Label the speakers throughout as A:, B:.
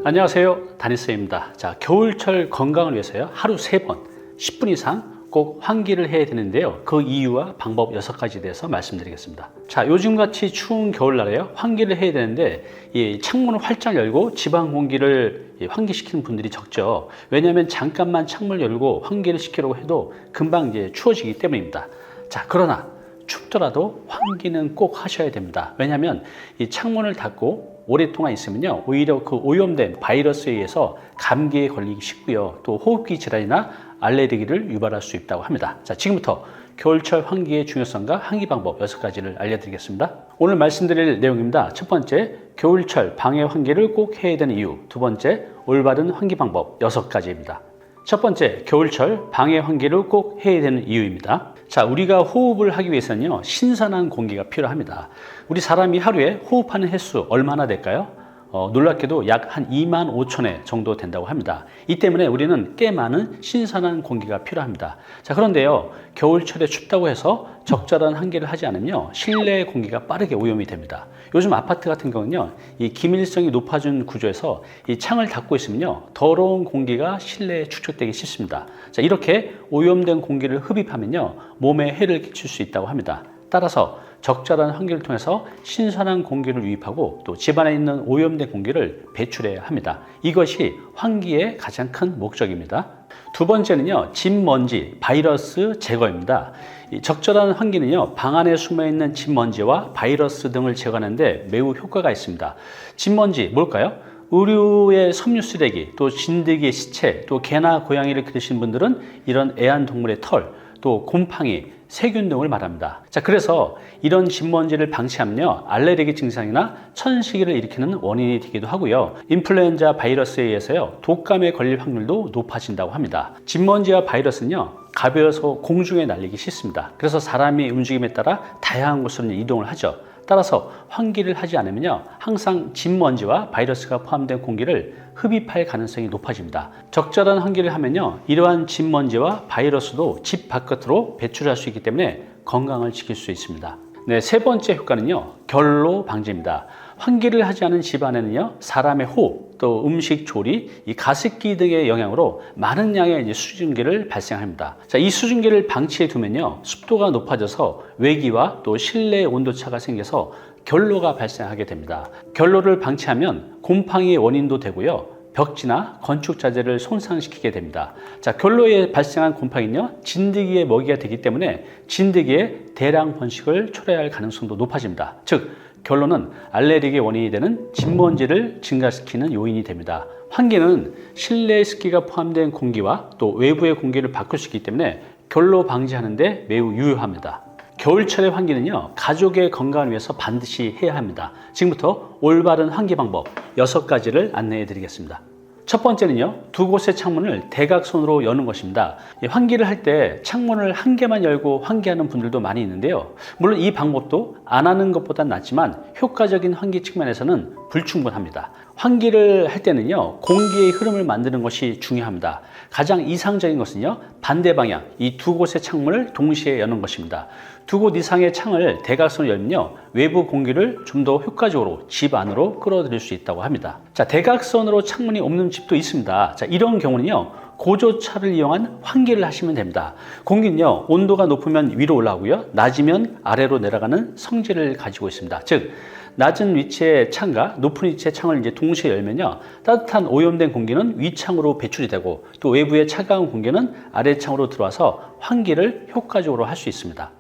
A: 안녕하세요, 다니쌤입니다. 자, 겨울철 건강을 위해서요, 하루 3번 10분 이상 꼭 환기를 해야 되는데요, 그 이유와 방법 6가지에 대해서 말씀드리겠습니다. 자, 요즘같이 추운 겨울날에요, 환기를 해야 되는데 이 창문을 활짝 열고 지방 공기를 환기시키는 분들이 적죠. 왜냐하면 잠깐만 창문을 열고 환기를 시키려고 해도 금방 이제 추워지기 때문입니다. 자, 그러나 춥더라도 환기는 꼭 하셔야 됩니다. 왜냐하면 이 창문을 닫고 오랫동안 있으면요, 오히려 그 오염된 바이러스에 의해서 감기에 걸리기 쉽고요, 또 호흡기 질환이나 알레르기를 유발할 수 있다고 합니다. 자, 지금부터 겨울철 환기의 중요성과 환기 방법 6가지를 알려드리겠습니다. 오늘 말씀드릴 내용입니다. 첫 번째, 겨울철 방해 환기를 꼭 해야 되는 이유. 두 번째, 올바른 환기 방법 6가지입니다. 첫 번째, 겨울철 방해 환기를 꼭 해야 되는 이유입니다. 자, 우리가 호흡을 하기 위해서는요, 신선한 공기가 필요합니다. 우리 사람이 하루에 호흡하는 횟수 얼마나 될까요? 놀랍게도 약 한 2만 5천 회 정도 된다고 합니다. 이 때문에 우리는 꽤 많은 신선한 공기가 필요합니다. 자, 그런데요, 겨울철에 춥다고 해서 적절한 환기를 하지 않으면요, 실내 공기가 빠르게 오염이 됩니다. 요즘 아파트 같은 경우는요, 이 기밀성이 높아진 구조에서 이 창을 닫고 있으면요, 더러운 공기가 실내에 축적되기 쉽습니다. 자, 이렇게 오염된 공기를 흡입하면요, 몸에 해를 끼칠 수 있다고 합니다. 따라서 적절한 환기를 통해서 신선한 공기를 유입하고 또 집안에 있는 오염된 공기를 배출해야 합니다. 이것이 환기의 가장 큰 목적입니다. 두 번째는요, 진먼지, 바이러스 제거입니다. 이 적절한 환기는요, 방 안에 숨어있는 진먼지와 바이러스 등을 제거하는데 매우 효과가 있습니다. 진먼지 뭘까요? 의류의 섬유 쓰레기, 또 진드기의 시체, 또 개나 고양이를 기르신 분들은 이런 애완동물의 털, 또 곰팡이, 세균 등을 말합니다. 자, 그래서 이런 진먼지를 방치하면요, 알레르기 증상이나 천식이를 일으키는 원인이 되기도 하고요, 인플루엔자 바이러스에 의해서요, 독감에 걸릴 확률도 높아진다고 합니다. 진먼지와 바이러스는요, 가벼워서 공중에 날리기 쉽습니다. 그래서 사람의 움직임에 따라 다양한 곳으로 이동을 하죠. 따라서 환기를 하지 않으면요, 항상 진먼지와 바이러스가 포함된 공기를 흡입할 가능성이 높아집니다. 적절한 환기를 하면요, 이러한 진먼지와 바이러스도 집 바깥으로 배출할 수 있기 때문에 건강을 지킬 수 있습니다. 네, 세 번째 효과는요, 결로 방지입니다. 환기를 하지 않은 집안에는요, 사람의 호흡, 또 음식 조리, 이 가습기 등의 영향으로 많은 양의 수증기를 발생합니다. 자, 이 수증기를 방치해 두면요, 습도가 높아져서 외기와 또 실내 온도차가 생겨서 결로가 발생하게 됩니다. 결로를 방치하면 곰팡이의 원인도 되고요, 벽지나 건축 자재를 손상시키게 됩니다. 자, 결로에 발생한 곰팡이는요, 진드기의 먹이가 되기 때문에 진드기의 대량 번식을 초래할 가능성도 높아집니다. 즉, 결론은 알레르기의 원인이 되는 진먼지를 증가시키는 요인이 됩니다. 환기는 실내 습기가 포함된 공기와 또 외부의 공기를 바꿀 수 있기 때문에 결로 방지하는 데 매우 유효합니다. 겨울철의 환기는요, 가족의 건강을 위해서 반드시 해야 합니다. 지금부터 올바른 환기 방법 6가지를 안내해 드리겠습니다. 첫 번째는요, 두 곳의 창문을 대각선으로 여는 것입니다. 환기를 할 때 창문을 한 개만 열고 환기하는 분들도 많이 있는데요, 물론 이 방법도 안 하는 것보단 낫지만 효과적인 환기 측면에서는 불충분합니다. 환기를 할 때는요, 공기의 흐름을 만드는 것이 중요합니다. 가장 이상적인 것은요, 반대 방향, 이 두 곳의 창문을 동시에 여는 것입니다. 두 곳 이상의 창을 대각선으로 열면요, 외부 공기를 좀 더 효과적으로 집 안으로 끌어들일 수 있다고 합니다. 자, 대각선으로 창문이 없는 집도 있습니다. 자, 이런 경우는요, 고조차를 이용한 환기를 하시면 됩니다. 공기는요, 온도가 높으면 위로 올라오고요, 낮으면 아래로 내려가는 성질을 가지고 있습니다. 즉, 낮은 위치의 창과 높은 위치의 창을 이제 동시에 열면요, 따뜻한 오염된 공기는 위창으로 배출이 되고 또 외부의 차가운 공기는 아래창으로 들어와서 환기를 효과적으로 할 수 있습니다.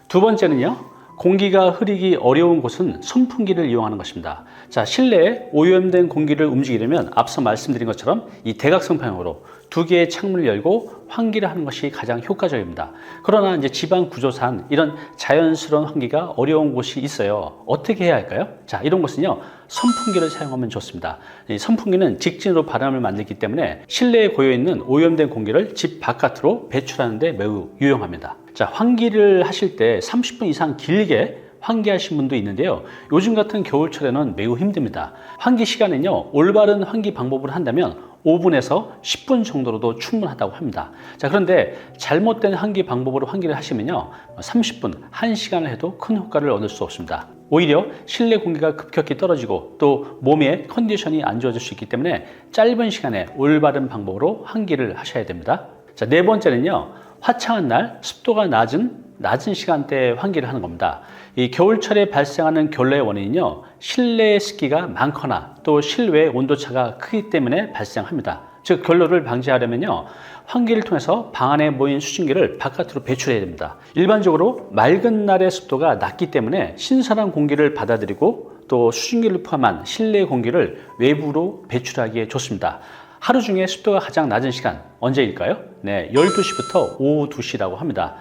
A: 두 번째는요, 공기가 흐르기 어려운 곳은 선풍기를 이용하는 것입니다. 자, 실내에 오염된 공기를 움직이려면 앞서 말씀드린 것처럼 이 대각선 방향으로 두 개의 창문을 열고 환기를 하는 것이 가장 효과적입니다. 그러나 이제 지방 구조상 이런 자연스러운 환기가 어려운 곳이 있어요. 어떻게 해야 할까요? 자, 이런 곳은요, 선풍기를 사용하면 좋습니다. 이 선풍기는 직진으로 바람을 만들기 때문에 실내에 고여있는 오염된 공기를 집 바깥으로 배출하는 데 매우 유용합니다. 자, 환기를 하실 때 30분 이상 길게 환기하신 분도 있는데요. 요즘 같은 겨울철에는 매우 힘듭니다. 환기 시간은요, 올바른 환기 방법을 한다면 5분에서 10분 정도로도 충분하다고 합니다. 자, 그런데 잘못된 환기 방법으로 환기를 하시면요, 30분, 1시간을 해도 큰 효과를 얻을 수 없습니다. 오히려 실내 공기가 급격히 떨어지고 또 몸의 컨디션이 안 좋아질 수 있기 때문에 짧은 시간에 올바른 방법으로 환기를 하셔야 됩니다. 자, 네 번째는요, 화창한 날 습도가 낮은 시간대에 환기를 하는 겁니다. 이 겨울철에 발생하는 결로의 원인은요, 실내 습기가 많거나 또 실외 온도차가 크기 때문에 발생합니다. 즉, 결로를 방지하려면요, 환기를 통해서 방 안에 모인 수증기를 바깥으로 배출해야 됩니다. 일반적으로 맑은 날의 습도가 낮기 때문에 신선한 공기를 받아들이고 또 수증기를 포함한 실내 공기를 외부로 배출하기에 좋습니다. 하루 중에 습도가 가장 낮은 시간 언제일까요? 네, 12시부터 오후 2시라고 합니다.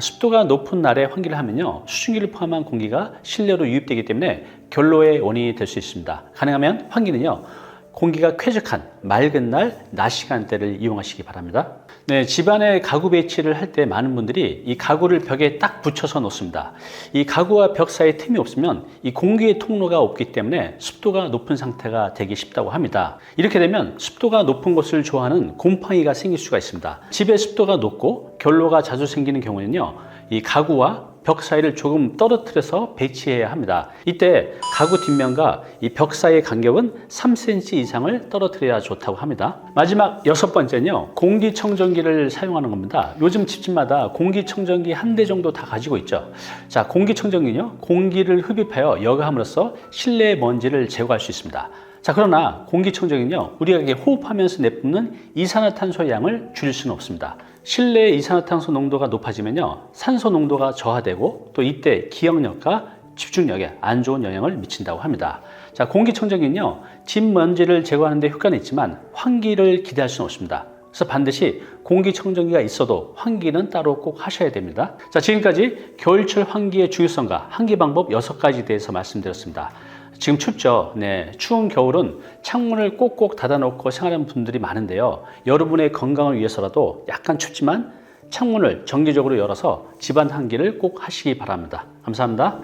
A: 습도가 높은 날에 환기를 하면요, 수증기를 포함한 공기가 실내로 유입되기 때문에 결로의 원인이 될 수 있습니다. 가능하면 환기는요, 공기가 쾌적한 맑은 날 낮 시간대를 이용하시기 바랍니다. 네, 집안에 가구 배치를 할 때 많은 분들이 이 가구를 벽에 딱 붙여서 놓습니다. 이 가구와 벽 사이에 틈이 없으면 이 공기의 통로가 없기 때문에 습도가 높은 상태가 되기 쉽다고 합니다. 이렇게 되면 습도가 높은 곳을 좋아하는 곰팡이가 생길 수가 있습니다. 집에 습도가 높고 결로가 자주 생기는 경우에는요, 이 가구와 벽 사이를 조금 떨어뜨려서 배치해야 합니다. 이때 가구 뒷면과 이 벽 사이의 간격은 3cm 이상을 떨어뜨려야 좋다고 합니다. 마지막 6번째는요, 공기청정기를 사용하는 겁니다. 요즘 집집마다 공기청정기 한 대 정도 다 가지고 있죠. 자, 공기청정기는요, 공기를 흡입하여 여과함으로써 실내 먼지를 제거할 수 있습니다. 자, 그러나 공기청정기는요, 우리가 호흡하면서 내뿜는 이산화탄소의 양을 줄일 수는 없습니다. 실내의 이산화탄소 농도가 높아지면요, 산소 농도가 저하되고 또 이때 기억력과 집중력에 안 좋은 영향을 미친다고 합니다. 자, 공기청정기는요, 집 먼지를 제거하는 데 효과는 있지만 환기를 기대할 수는 없습니다. 그래서 반드시 공기청정기가 있어도 환기는 따로 꼭 하셔야 됩니다. 자, 지금까지 겨울철 환기의 중요성과 환기 방법 6가지에 대해서 말씀드렸습니다. 지금 춥죠? 네, 추운 겨울은 창문을 꼭꼭 닫아놓고 생활하는 분들이 많은데요, 여러분의 건강을 위해서라도 약간 춥지만 창문을 정기적으로 열어서 집안 환기를 꼭 하시기 바랍니다. 감사합니다.